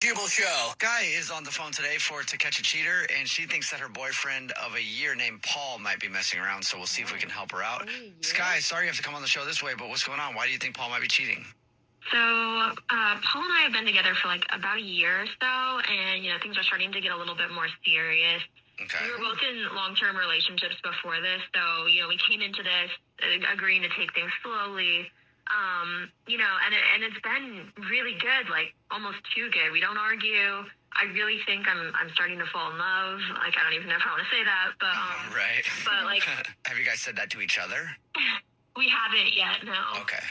Jubal Show. Skye is on the phone today for To Catch a Cheater, and she thinks that her boyfriend of a year named Paul might be messing around, so we'll see if we can help her out. Skye, sorry you have to come on the show this way, but what's going on? Why do you think Paul might be cheating? So, Paul and I have been together for like about a year or so, and, things are starting to get a little bit more serious. Okay. We were both in long-term relationships before this, so, we came into this agreeing to take things slowly, and it's been really good, like almost too good. We don't argue. I really think I'm starting to fall in love. Like, I don't even know if I want to say that, but, right. But like, have you guys said that to each other? We haven't yet, no. Okay.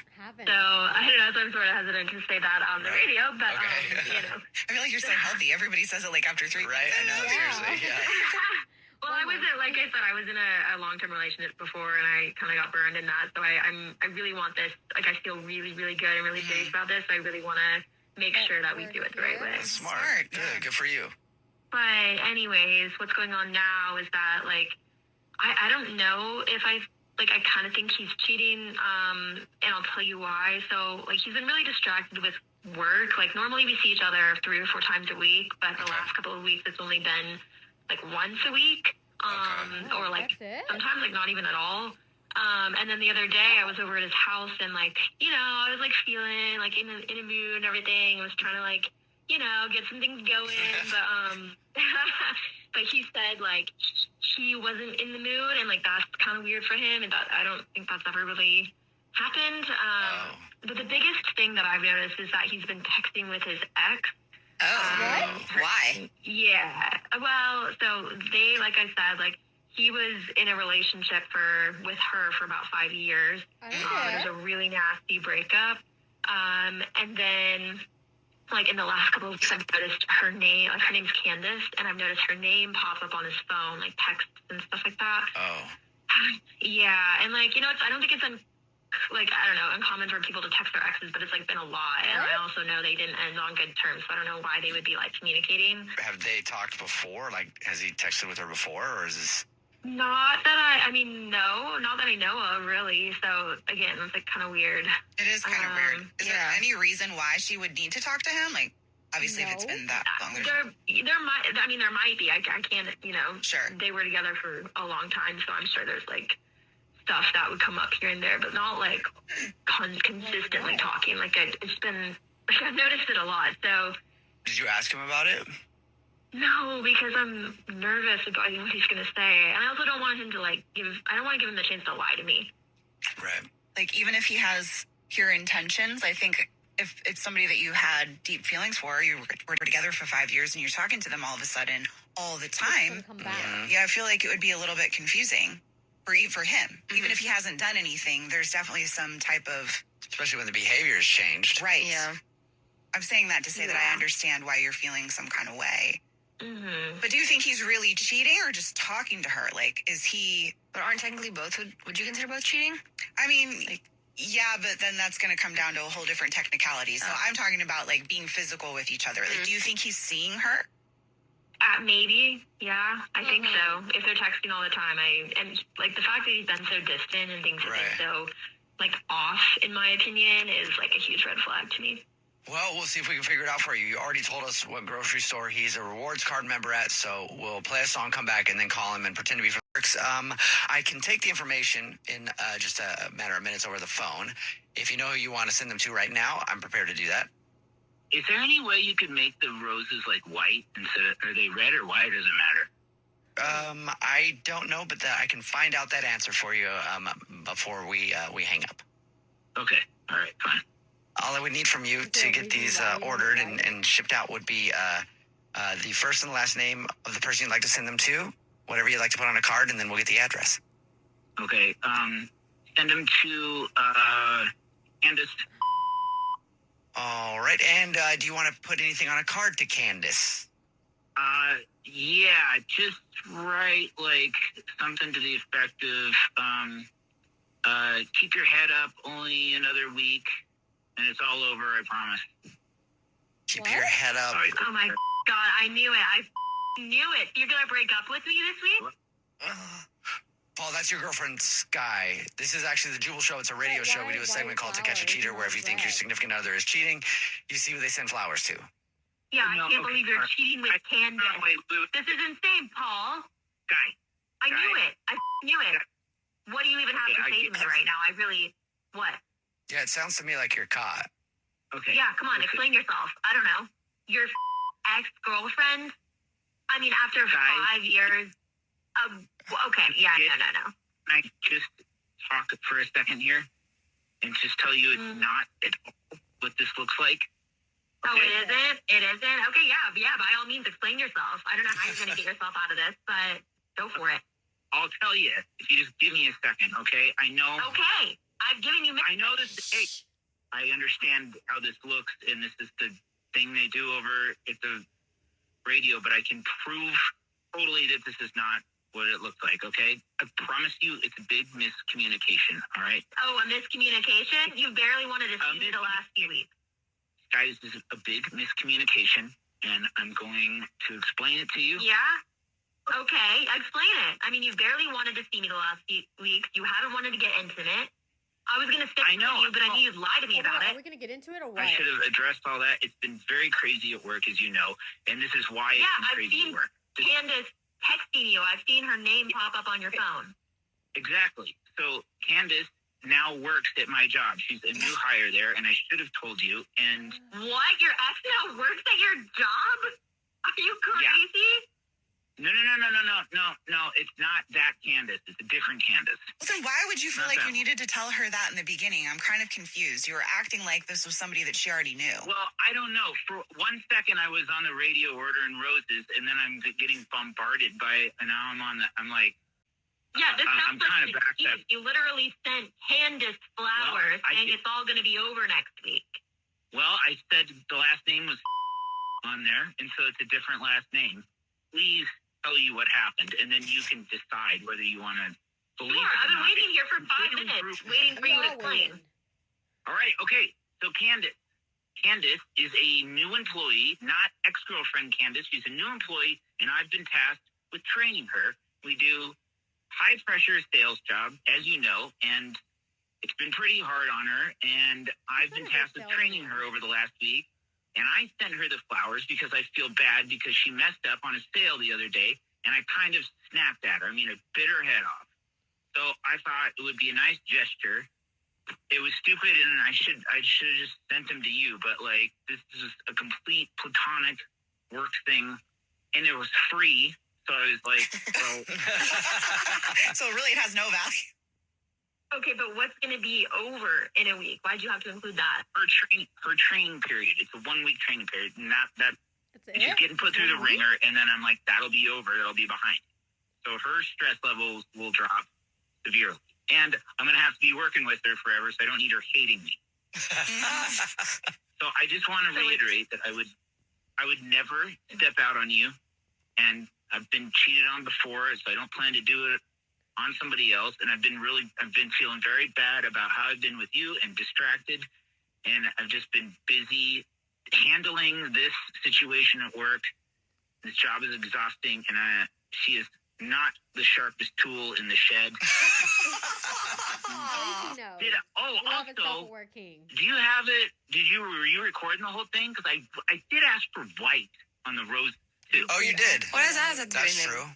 So, I don't know, so I'm sort of hesitant to say that on the radio, but, Okay. I feel like you're so healthy. Everybody says it like after 3 Right, I know, seriously, yeah. Well, I wasn't, like I said, I was in a long-term relationship before, and I kind of got burned in that, so I really want this, like, I feel really, really good and really serious about this, so I really want to make sure that we do it the right way. That's smart. Good for you. But anyways, what's going on now is that, like, I don't know if I kind of think he's cheating, and I'll tell you why. So, like, he's been really distracted with work. Like, normally we see each other 3 or 4 times a week, but the last couple of weeks it's only been, like, once a week, or, like, sometimes, like, not even at all. And then the other day I was over at his house, and, like, I was, like, feeling, like, in a mood and everything. I was trying to, like, get some things going, but, but he said, like, he wasn't in the mood, and, like, that's kind of weird for him, and I don't think that's ever really happened. But the biggest thing that I've noticed is that he's been texting with his ex. Oh, why? Yeah. Well, so they, like I said, like, he was in a relationship with her for about 5 years. Okay. It was a really nasty breakup. And then, like, in the last couple of weeks, I've noticed her name, like, her name's Candace, and I've noticed her name pop up on his phone, like, texts and stuff like that. Oh. Yeah, and, like, I don't think it's, uncommon for people to text their exes, but it's, like, been a lot, and I also know they didn't end on good terms, so I don't know why they would be, like, communicating. Have they talked before? Like, has he texted with her before, or is this... Not that not that I know of, really. So, again, it's, like, kind of weird. It is kind of weird. Is there any reason why she would need to talk to him? Like, obviously, if it's been that long. There might be. I can't, Sure. They were together for a long time, so I'm sure there's, like, stuff that would come up here and there, but not, like, consistently talking. Like, it's been, like, I've noticed it a lot, so. Did you ask him about it? No, because I'm nervous about what he's going to say. And I also don't want him to, like, I don't want to give him the chance to lie to me. Right. Like, even if he has pure intentions, I think if it's somebody that you had deep feelings for, you were together for 5 years and you're talking to them all of a sudden, all the time. Yeah, I feel like it would be a little bit confusing for him. Mm-hmm. Even if he hasn't done anything, there's definitely some type of... Especially when the behavior has changed. Right. Yeah. I'm saying that to say that I understand why you're feeling some kind of way. Mm-hmm. But do you think he's really cheating or just talking to her? Like, is he... But aren't technically both, would you consider both cheating? I mean, yeah, but then that's going to come down to a whole different technicality. So I'm talking about, like, being physical with each other. Like, do you think he's seeing her? Maybe, yeah, I think so. If they're texting all the time, and, like, the fact that he's been so distant and things have been so, like, off, in my opinion, is, like, a huge red flag to me. Well, we'll see if we can figure it out for you. You already told us what grocery store he's a rewards card member at, so we'll play a song, come back, and then call him and pretend to be from works. I can take the information in just a matter of minutes over the phone. If you know who you want to send them to right now, I'm prepared to do that. Is there any way you could make the roses, like, white instead of... Are they red or white, or does it matter? I don't know, but I can find out that answer for you before we hang up. Okay. All right, fine. All I would need from you to get these ordered and shipped out would be the first and last name of the person you'd like to send them to, whatever you'd like to put on a card, and then we'll get the address. Okay. Send them to Candace. All right. And do you want to put anything on a card to Candace? Yeah, just write, like, something to the effect of, keep your head up, only another week. And it's all over, I promise. Keep your head up. Sorry. Oh, my God, I knew it. I knew it. You're going to break up with me this week? Paul, that's your girlfriend, Skye. This is actually the Jubal Show. It's a radio show. We do a segment called To Catch a Cheater, where if you think your significant other is cheating, you see who they send flowers to. Yeah, I No, can't okay, believe you're all right. cheating with Candace. No, wait. This is insane, Paul. Guy. I knew it. I knew it. What do you even have to Okay, say to me right now? I really, what? Yeah, it sounds to me like you're caught. Okay. Yeah, come on, listen. explain yourself. I don't know. Your ex-girlfriend? I mean, after Guys. 5 years of, okay, yeah, no. I just talk for a second here and just tell you it's not at all what this looks like. Oh, Okay? it isn't? It isn't? Okay, yeah, by all means, explain yourself. I don't know how you're going to get yourself out of this, but go for it. I'll tell you if you just give me a second, okay? I know. Okay, I've given you... I know this. Hey, I understand how this looks, and this is the thing they do over at the radio, but I can prove totally that this is not what it looks like, okay? I promise you it's a big miscommunication, all right? Oh, a miscommunication? You barely wanted to see me the last few weeks. Guys, this is a big miscommunication, and I'm going to explain it to you. Yeah? Okay, explain it. I mean, you barely wanted to see me the last few weeks. You haven't wanted to get intimate. I was going to stick with you, but I knew you'd lie to me about it. Are we going to get into it or what? I should have addressed all that. It's been very crazy at work, as you know, and this is why it's been I've crazy seen at work. Candace texting you. I've seen her name pop up on your phone. Exactly. So Candace now works at my job. She's a new hire there, and I should have told you. And What? Your ex now works at your job? Are you crazy? No. It's not that Candace. It's a different Candace. Well, then why would you feel Not like that you needed to tell her that in the beginning? I'm kind of confused. You were acting like this was somebody that she already knew. Well, I don't know. For 1 second, I was on the radio ordering roses, and then I'm getting bombarded by. And now I'm like. Yeah, this I'm sounds kind like of backed up. you literally sent Candace flowers I saying did- it's all going to be over next week. Well, I said the last name was on there, and so it's a different last name. Please tell you what happened, and then you can decide whether you want to believe Sure, it or I've been not. waiting here for 5 completely minutes, proven. waiting for you to We're all explain. waiting. All right, okay. So Candace is a new employee, not ex-girlfriend Candace. She's a new employee, and I've been tasked with training her. We do high-pressure sales job, as you know, and it's been pretty hard on her, and I've been tasked with training her over the last week. And I sent her the flowers because I feel bad because she messed up on a sale the other day, and I kind of snapped at her. I mean, I bit her head off. So I thought it would be a nice gesture. It was stupid, and I should have just sent them to you. But like, this is a complete platonic work thing, and it was free. So I was like, well, So really, it has no value. Okay, but what's going to be over in a week? Why'd you have to include that? her training period. It's a 1 week training period, and that That's she's getting put through the ringer, and then I'm like, that'll be over. That'll be behind. So her stress levels will drop severely. And I'm going to have to be working with her forever, so I don't need her hating me. So I just want to reiterate that I would never step out on you. And I've been cheated on before, so I don't plan to do it on somebody else. And I've been feeling very bad about how I've been with you and distracted. And I've just been busy handling this situation at work. This job is exhausting, and she is not the sharpest tool in the shed. Also, working. do you have it? Were you recording the whole thing? Because I did ask for white on the rose too. Oh, you did? What does that have to do That's with true. anything?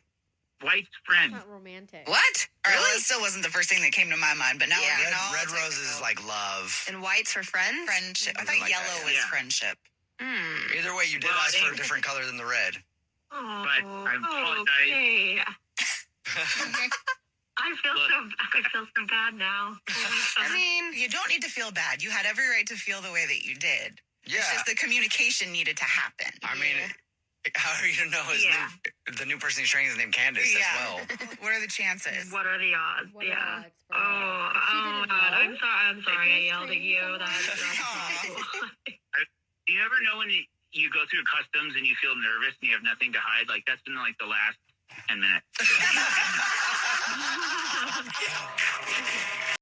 White's friend. Not romantic. What? All right, well, Really? it still wasn't the first thing that came to my mind, but now Yeah. we're getting all Red technical. roses is like love. And whites for friends? Friendship. I Something thought like that, yellow yeah. was friendship. Hmm. Either way, you did Well, ask for a they- different color than the red. Oh, But I apologize. Okay. I feel so bad now. I mean, you don't need to feel bad. You had every right to feel the way that you did. Yeah. It's just the communication needed to happen. I mean, how are you to know the new person he's training is named Candace as well? What are the chances? What are the odds? What are the Yeah. odds for that? She Oh didn't God. know? I'm sorry. I Like, yelled at training you. someone? That's Do you ever know when you go through customs and you feel nervous and you have nothing to hide? Like, that's been like the last 10 minutes.